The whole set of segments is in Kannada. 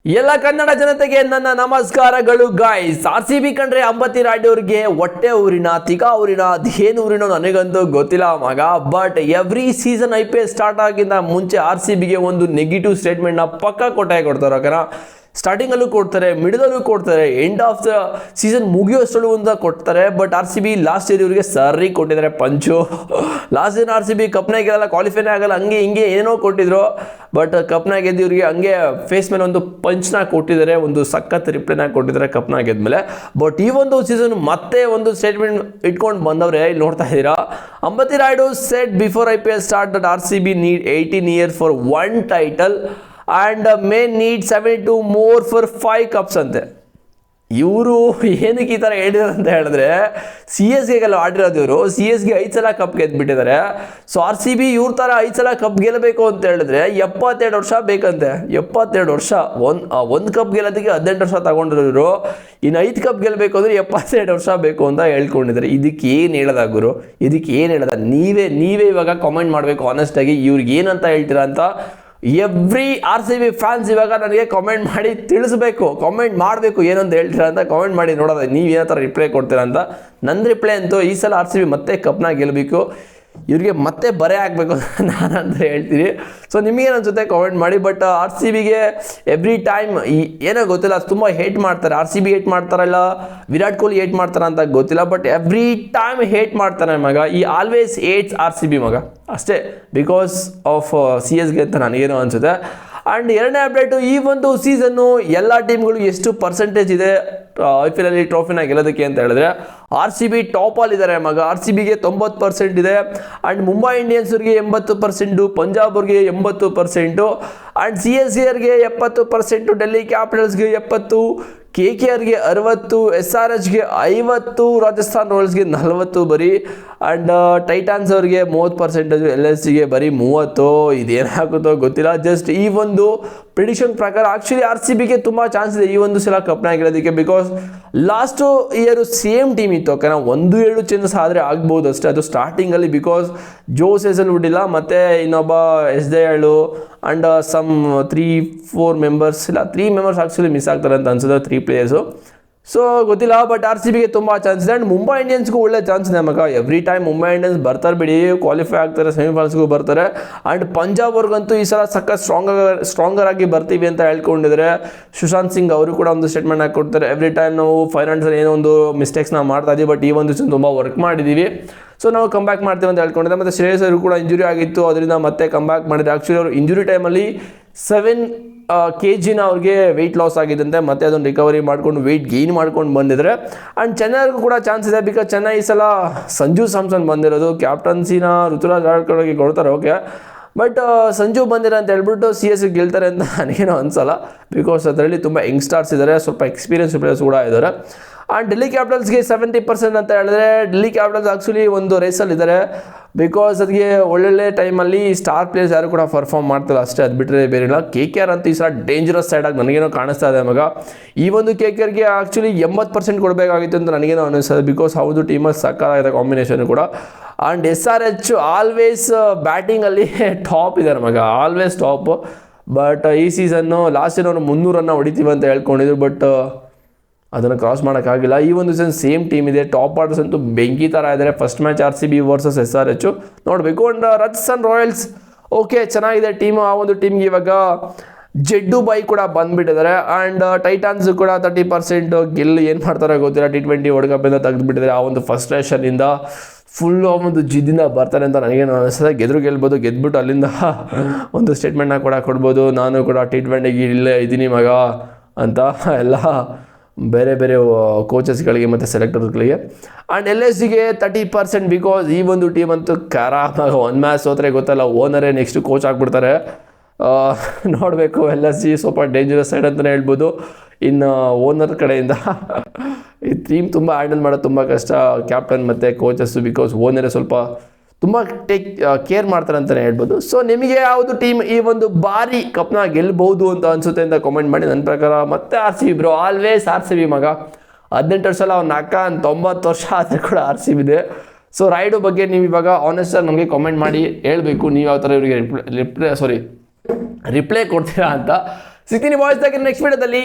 ಎಲ್ಲ ಕನ್ನಡ ಜನತೆಗೆ ನನ್ನ ನಮಸ್ಕಾರಗಳು ಗಾಯ್ಸ್. RCB ಕಂಡ್ರೆ ಅಂಬತಿ ರಾಯ್ಡು ಅವ್ರಿಗೆ ಹೊಟ್ಟೆ ಊರಿನ ತಿಗಾ ಊರಿನ ಅದೇನು ಊರಿನೋ ನನಗಂತೂ ಗೊತ್ತಿಲ್ಲ ಮಗ. But every season IPL start ಆಗಿಂದ ಮುಂಚೆ RCBಗೆ ಒಂದು ನೆಗೆಟಿವ್ ಸ್ಟೇಟ್ಮೆಂಟ್ನ ಪಕ್ಕ ಕೊಡ್ತಾರೆ ಕಣ. ಸ್ಟಾರ್ಟಿಂಗಲ್ಲೂ ಕೊಡ್ತಾರೆ, ಮಿಡಲಲ್ಲೂ ಕೊಡ್ತಾರೆ, ಎಂಡ್ ಆಫ್ ದ ಸೀಸನ್ ಮುಗಿಯೋಷ್ಟರಲ್ಲೂ ಅಂತ ಕೊಡ್ತಾರೆ. ಬಟ್ RCB ಲಾಸ್ಟ್ ಇಯರ್ ಇವರಿಗೆ ಸರಿ ಕೊಟ್ಟಿದ್ದಾರೆ ಪಂಚು. ಲಾಸ್ಟ್ ಇಯರ್ RCB ಕಪ್ನಾಗ ಗೆಲ್ಲಲ್ಲ, ಕ್ವಾಲಿಫೈನೇ ಆಗಲ್ಲ, ಹಂಗೆ ಹಿಂಗೆ ಏನೋ ಕೊಟ್ಟಿದ್ರು. ಬಟ್ ಕಪ್ನಾಗ ಗೆದ್ದು ಇವರಿಗೆ ಹಂಗೆ ಫೇಸ್ ಮೇಲೆ ಒಂದು ಪಂಚ್ನ ಕೊಟ್ಟಿದ್ದಾರೆ, ಒಂದು ಸಖತ್ ರಿಪ್ಲೈನ ಕೊಟ್ಟಿದ್ದಾರೆ ಕಪ್ನಾಗ ಗೆದ್ಮೇಲೆ. ಬಟ್ ಈ ಒಂದು ಸೀಸನ್ ಮತ್ತೆ ಒಂದು ಸ್ಟೇಟ್ಮೆಂಟ್ ಇಟ್ಕೊಂಡು ಬಂದವ್ರೆ. ಇಲ್ಲಿ ನೋಡ್ತಾ ಇದ್ದೀರಾ, Ambati Rayudu said before IPL start that RCB need 18 years for 1 title and may need 72 more for 5 cups ಅಂತೆ. ಇವರು ಏನಕ್ಕೆ ಈ ಥರ ಹೇಳಿದ್ರು ಅಂತ ಹೇಳಿದ್ರೆ, CSKಗೆಲ್ಲ ಆಡಿರೋದು ಇವರು. CSK 5 ಸಲ ಕಪ್ ಗೆದ್ದುಬಿಟ್ಟಿದ್ದಾರೆ. ಸೊ RCB ಇವ್ರ ಥರ 5 ಸಲ ಕಪ್ ಗೆಲ್ಲಬೇಕು ಅಂತ ಹೇಳಿದ್ರೆ 72 ವರ್ಷ ಬೇಕಂತೆ. 72 ವರ್ಷ. ಒಂದು ಕಪ್ ಗೆಲ್ಲೋದಕ್ಕೆ 18 ವರ್ಷ ತಗೊಂಡ್ರು ಇವರು. ಇನ್ನು 5 ಕಪ್ ಗೆಲ್ಲಬೇಕು ಅಂದರೆ 72 ವರ್ಷ ಬೇಕು ಅಂತ ಹೇಳ್ಕೊಂಡಿದ್ದಾರೆ. ಇದಕ್ಕೆ ಏನು ಹೇಳೋದ ಗುರು? ಇದಕ್ಕೆ ಏನು ಹೇಳೋದ? ನೀವೇ ಇವಾಗ ಕಾಮೆಂಟ್ ಮಾಡಬೇಕು ಆನೆಸ್ಟಾಗಿ, ಇವ್ರಿಗೆ ಏನಂತ ಹೇಳ್ತೀರಾ ಅಂತ. ಎವ್ರಿ RCB ಫ್ಯಾನ್ಸ್ ಇವಾಗ ನನಗೆ ಕಾಮೆಂಟ್ ಮಾಡಿ ತಿಳಿಸ್ಬೇಕು, ಕಾಮೆಂಟ್ ಮಾಡಬೇಕು ಏನಂತ ಹೇಳ್ತೀರಾ ಅಂತ ಕಾಮೆಂಟ್ ಮಾಡಿ ನೋಡೋದು. ನೀವು ಏನೋ ಥರ ರಿಪ್ಲೈ ಕೊಡ್ತೀರಾ ಅಂತ. ನನ್ನ ರಿಪ್ಲೈ ಅಂತೂ ಈ ಸಲ RCB ಮತ್ತೆ ಕಪ್ನ ಗೆಲ್ಲಬೇಕು, ಇವ್ರಿಗೆ ಮತ್ತೆ ಬರೆ ಆಗಬೇಕು ನಾನಂತ ಹೇಳ್ತೀನಿ. ಸೊ ನಿಮಗೇನು ಅನ್ಸುತ್ತೆ ಕಾಮೆಂಟ್ ಮಾಡಿ. ಬಟ್ RCBಗೆ ಎವ್ರಿ ಟೈಮ್ ಏನೋ ಗೊತ್ತಿಲ್ಲ, ತುಂಬ ಹೇಟ್ ಮಾಡ್ತಾರೆ. RCB ಹೇಟ್ ಮಾಡ್ತಾರಲ್ಲ, ವಿರಾಟ್ ಕೊಹ್ಲಿ ಹೇಟ್ ಮಾಡ್ತಾರ ಅಂತ ಗೊತ್ತಿಲ್ಲ. ಬಟ್ ಎವ್ರಿ ಟೈಮ್ ಹೇಟ್ ಮಾಡ್ತಾನೆ ಮಗ. ಈ ಆಲ್ವೇಸ್ ಹೇಟ್ಸ್ RCB ಮಗ ಅಷ್ಟೇ, ಬಿಕಾಸ್ ಆಫ್ CSK ಅಂತ ನನಗೇನೋ ಅನಿಸುತ್ತೆ. ಆ್ಯಂಡ್ ಎರಡನೇ ಅಪ್ಡೇಟು, ಈ ಒಂದು ಸೀಸನ್ನು ಎಲ್ಲ ಟೀಮ್ಗಳು ಎಷ್ಟು ಪರ್ಸೆಂಟೇಜ್ ಇದೆ IPL ಅಲ್ಲಿ ಟ್ರೋಫಿನ ಗೆಲ್ಲೋದಕ್ಕೆ ಅಂತ ಹೇಳಿದ್ರೆ, RCB ಟಾಪಲ್ಲಿದ್ದಾರೆ ಮಗ. RCBಗೆ 90% ಇದೆ. ಆ್ಯಂಡ್ ಮುಂಬೈ ಇಂಡಿಯನ್ಸ್ಗೆ 80%, ಪಂಜಾಬ್ ಅವ್ರಿಗೆ 80%, ಆ್ಯಂಡ್ CSKಗೆ 70%, ಡೆಲ್ಲಿ ಕ್ಯಾಪಿಟಲ್ಸ್ಗೆ 70%, KKRಗೆ 60%, SRHಗೆ 50%, ರಾಜಸ್ಥಾನ್ ರಾಯಲ್ಸ್ಗೆ 40% ಬರೀ. ಆ್ಯಂಡ್ ಟೈಟಾನ್ಸ್ ಅವ್ರಿಗೆ 30%, LSGಗೆ ಬರೀ 30%. ಇದೇನಾಗುತ್ತೋ ಗೊತ್ತಿಲ್ಲ. ಜಸ್ಟ್ ಈ ಒಂದು ಪ್ರಿಡಿಕ್ಷನ್ ಪ್ರಕಾರ ಆ್ಯಕ್ಚುಲಿ RCBಗೆ ತುಂಬ ಚಾನ್ಸ್ ಇದೆ ಈ ಒಂದು ಸಲ ಕಪ್ನ ಗೆಲ್ಲೋದಕ್ಕೆ. Because last year same team ಇತ್ತು ಓಕೆನಾ. 1-2 ಚೇಂಜಸ್ ಆದರೆ ಆಗ್ಬೋದು ಅಷ್ಟೇ, ಅದು ಸ್ಟಾರ್ಟಿಂಗಲ್ಲಿ. ಬಿಕಾಸ್ ಜೋಸ್ ಹೆಸಲ್ವುಡ್ ಮತ್ತೆ ಇನ್ನೊಬ್ಬ S Dayal and some 3-4 members ಇಲ್ಲ, 3 ಮೆಂಬರ್ಸ್ ಆ್ಯಕ್ಚುಲಿ ಮಿಸ್ ಆಗ್ತಾರೆ ಅಂತ ಅನ್ಸುತ್ತೆ, 3 ಪ್ಲೇಯರ್ಸು. ಸೊ ಗೊತ್ತಿಲ್ಲ. ಬಟ್ RCBಗೆ ತುಂಬ ಚಾನ್ಸ್ ಇದೆ. ಆ್ಯಂಡ್ ಮುಂಬೈ ಇಂಡಿಯನ್ಸ್ಗೂ ಒಳ್ಳೆ ಚಾನ್ಸ್ ಇದೆ ಮಗ. ಎವ್ರಿ ಟೈಮ್ ಮುಂಬೈ ಇಂಡಿಯನ್ಸ್ ಬರ್ತಾರೆ ಬಿಡಿ, ಕ್ವಾಲಿಫೈ ಆಗ್ತಾರೆ, ಸೆಮಿಫೈನಲ್ಸ್ಗೂ ಬರ್ತಾರೆ. ಆ್ಯಂಡ್ ಪಂಜಾಬ್ ಅವ್ರಿಗಂತೂ ಈ ಸಲ ಸಖತ್ ಸ್ಟ್ರಾಂಗರ್ ಆಗಿ ಬರ್ತೀವಿ ಅಂತ ಹೇಳ್ಕೊಂಡಿದ್ದಾರೆ. ಸುಶಾಂತ್ ಸಿಂಗ್ ಅವರು ಕೂಡ ಒಂದು ಸ್ಟೇಟ್ಮೆಂಟ್ ಹಾಕೊಡ್ತಾರೆ, ಎವ್ರಿ ಟೈಮ್ ನಾವು ಫೈನಾನ್ಸಲ್ಲಿ ಏನೋ ಒಂದು ಮಿಸ್ಟೇಕ್ಸ್ನ ಮಾಡ್ತಾ ಇದ್ದೀವಿ, ಬಟ್ ಈ ಒಂದು ಸೀಸನ್ ತುಂಬ ವರ್ಕ್ ಮಾಡಿದ್ದೀವಿ, ಸೊ ನಾವು ಕಮ್ ಬ್ಯಾಕ್ ಮಾಡ್ತೀವಿ ಅಂತ ಹೇಳ್ಕೊಂಡಿದ್ದೆ. ಮತ್ತು ಶ್ರೇಯಸ್ ಅವರು ಕೂಡ ಇಂಜುರಿ ಆಗಿತ್ತು, ಅದರಿಂದ ಮತ್ತೆ ಕಮ್ ಬ್ಯಾಕ್ ಮಾಡಿದ್ದಾರೆ. ಆ್ಯಕ್ಚುಲಿ ಅವರು ಇಂಜುರಿ ಟೈಮಲ್ಲಿ 7 kg ಅವ್ರಿಗೆ ವೆಯ್ಟ್ ಲಾಸ್ ಆಗಿದ್ದಂತೆ, ಮತ್ತೆ ಅದನ್ನು ರಿಕವರಿ ಮಾಡ್ಕೊಂಡು ವೆಯ್ಟ್ ಗೇನ್ ಮಾಡ್ಕೊಂಡು ಬಂದಿದ್ದಾರೆ. ಆ್ಯಂಡ್ ಚೆನ್ನೈಗೂ ಕೂಡ ಚಾನ್ಸ್ ಇದೆ. ಬಿಕಾಸ್ ಚೆನ್ನೈ ಈ ಸಲ ಸಂಜು ಸ್ಯಾಮ್ಸನ್ ಬಂದಿರೋದು, ಕ್ಯಾಪ್ಟನ್ಸಿನ ಋತುರಾಜ್ ಗಾಯಕ್ವಾಡ್ಗೆ ಕೊಡ್ತಾರೆ ಓಕೆ. ಬಟ್ ಸಂಜು ಬಂದಿರ ಅಂತ ಹೇಳ್ಬಿಟ್ಟು CSK ಗೆಲ್ತಾರೆ ಅಂತ ನನಗೇನೋ ಅನ್ಸಲ್ಲ. ಬಿಕಾಸ್ ಅದರಲ್ಲಿ ತುಂಬ ಯಂಗ್ಸ್ಟಾರ್ಸ್ ಇದ್ದಾರೆ, ಸ್ವಲ್ಪ ಎಕ್ಸ್ಪೀರಿಯನ್ಸ್ ಪ್ಲೇಯರ್ಸ್ ಕೂಡ ಇದ್ದಾರೆ. ಆ್ಯಂಡ್ ಡೆಲ್ಲಿ ಕ್ಯಾಪಿಟಲ್ಸ್ಗೆ 70% ಅಂತ ಹೇಳಿದ್ರೆ, ಡೆಲ್ಲಿ ಕ್ಯಾಪಿಟಲ್ಸ್ ಆ್ಯಕ್ಚುಲಿ ಒಂದು ರೇಸಲ್ಲಿ ಇದ್ದಾರೆ. ಬಿಕಾಸ್ ಅದಕ್ಕೆ ಒಳ್ಳೊಳ್ಳೆ ಟೈಮಲ್ಲಿ ಸ್ಟಾರ್ ಪ್ಲೇಯರ್ಸ್ ಯಾರು ಕೂಡ ಪರ್ಫಾರ್ಮ್ ಮಾಡ್ತಾರೆ ಅಷ್ಟೇ, ಅದು ಬಿಟ್ಟರೆ ಬೇರೆ ಇಲ್ಲ. KKR ಅಂತೂ ಈ ಸಲ ಡೇಂಜರಸ್ ಸೈಡಾಗಿ ನನಗೇನೋ ಕಾಣಿಸ್ತಾ ಇದೆ ಮಗ. ಈ ಒಂದು KKRಗೆ ಆ್ಯಕ್ಚುಲಿ 80% ಕೊಡಬೇಕಾಗಿತ್ತು ಅಂತ ನನಗೇನೋ ಅನಿಸ್ತದೆ. ಬಿಕಾಸ್ ಹೌದು ಟೀಮಲ್ಲಿ ಸಕ್ಕತ್ತಾಗಿದೆ ಕಾಂಬಿನೇಷನ್ ಕೂಡ. ಆ್ಯಂಡ್ SRH ಆಲ್ವೇಸ್ ಬ್ಯಾಟಿಂಗಲ್ಲಿ ಟಾಪ್ ಇದ್ದಾರೆ ಮಗ, ಆಲ್ವೇಸ್ ಟಾಪ್. ಬಟ್ ಈ ಸೀಸನ್ನು ಲಾಸ್ಟ್ ಇಯರ್ 300 ರನ್ನ ಹೊಡಿತೀವಿ ಅಂತ ಹೇಳ್ಕೊಂಡಿದ್ರು, ಬಟ್ ಅದನ್ನು ಕ್ರಾಸ್ ಮಾಡೋಕ್ಕಾಗಿಲ್ಲ. ಈ ಒಂದು ಸೀಸನ್ ಸೇಮ್ ಟೀಮ್ ಇದೆ, ಟಾಪ್ ಆರ್ಡರ್ಸ್ ಅಂತೂ ಬೆಂಕಿ ಥರ ಇದ್ದಾರೆ. First match RCB versus SRH ನೋಡಬೇಕು. ಆ್ಯಂಡ್ ರಾಜಸ್ಥಾನ್ ರಾಯಲ್ಸ್ ಓಕೆ ಚೆನ್ನಾಗಿದೆ ಟೀಮು. ಆ ಒಂದು ಟೀಮ್ಗೆ ಇವಾಗ ಜಡ್ಡು ಬೈ ಕೂಡ ಬಂದುಬಿಟ್ಟಿದ್ದಾರೆ. ಆ್ಯಂಡ್ ಟೈಟಾನ್ಸ್ ಕೂಡ 30% ಗೆಲ್ಲು ಏನು ಮಾಡ್ತಾರೆ ಗೊತ್ತಿಲ್ಲ. T20 world ಕಪ್ಪಿಂದ ತೆಗೆದುಬಿಟ್ಟಿದ್ದಾರೆ. ಆ ಒಂದು ಫಸ್ಟ್ರೇಷನಿಂದ ಫುಲ್ ಒಂದು ಜಿದ್ದಿಂದ ಬರ್ತಾರೆ ಅಂತ ನನಗೇನು ಅನಿಸ್ತದೆ. ಗೆಲ್ಬೋದು, ಗೆದ್ಬಿಟ್ಟು ಅಲ್ಲಿಂದ ಒಂದು ಸ್ಟೇಟ್ಮೆಂಟ್ನ ಕೂಡ ಕೊಡ್ಬೋದು, ನಾನು ಕೂಡ T20ಗೆ ಇಲ್ಲೇ ಇದ್ದೀನಿ ಮಗ ಅಂತ ಎಲ್ಲ ಬೇರೆ ಬೇರೆ ಕೋಚಸ್ಗಳಿಗೆ ಮತ್ತು ಸೆಲೆಕ್ಟರ್ಸ್ಗಳಿಗೆ. ಆ್ಯಂಡ್ LSGಗೆ 30%. ಬಿಕಾಸ್ ಈ ಒಂದು ಟೀಮ್ ಅಂತೂ ಖರಾಬಾಗ 1 ಮ್ಯಾಚ್ ಸೋತ್ರೆ ಗೊತ್ತಲ್ಲ, ಓನರೇ ನೆಕ್ಸ್ಟ್ ಕೋಚ್ ಆಗಿಬಿಡ್ತಾರೆ. ನೋಡಬೇಕು. LSG ಸ್ವಲ್ಪ ಡೇಂಜರಸ್ ಸೈಡ್ ಅಂತಲೇ ಹೇಳ್ಬೋದು. ಇನ್ನು ಓನರ್ ಕಡೆಯಿಂದ ಈ ಟೀಮ್ ತುಂಬ ಹ್ಯಾಂಡಲ್ ಮಾಡೋದು ತುಂಬ ಕಷ್ಟ, ಕ್ಯಾಪ್ಟನ್ ಮತ್ತು ಕೋಚಸ್ಸು. ಬಿಕಾಸ್ ಓನರೇ ಸ್ವಲ್ಪ ತುಂಬ ಕೇರ್ ಮಾಡ್ತಾರೆ ಅಂತಲೇ ಹೇಳ್ಬೋದು. ಸೊ ನಿಮಗೆ ಯಾವುದು ಟೀಮ್ ಈ ಒಂದು ಬಾರಿ ಕಪ್ನ ಗೆಲ್ಲಬಹುದು ಅಂತ ಅನಿಸುತ್ತೆ ಅಂತ ಕಾಮೆಂಟ್ ಮಾಡಿ. ನನ್ನ ಪ್ರಕಾರ ಮತ್ತೆ RCB ಬ್ರೋ, ಆಲ್ವೇಸ್ RCB ಮಗ. 18 ವರ್ಷ ಅಲ್ಲ, ಅವ್ನ ಅಕ್ಕ 90 ವರ್ಷ ಆದರೆ ಕೂಡ RCB ಇದೆ. ಸೊ ರಾಯ್ಡು ಬಗ್ಗೆ ನೀವು ಇವಾಗ ಆನೆಸ್ಟಾಗಿ ನಮಗೆ ಕಾಮೆಂಟ್ ಮಾಡಿ ಹೇಳಬೇಕು, ನೀವು ಯಾವ ಥರ ಇವರಿಗೆ ರಿಪ್ಲೈ ಕೊಡ್ತೀರಾ ಅಂತ. ಸಿಗ್ತೀನಿ ಬಾಯ್ಸ್ ನೆಕ್ಸ್ಟ್ ವಿಡಿಯೋದಲ್ಲಿ.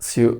See you.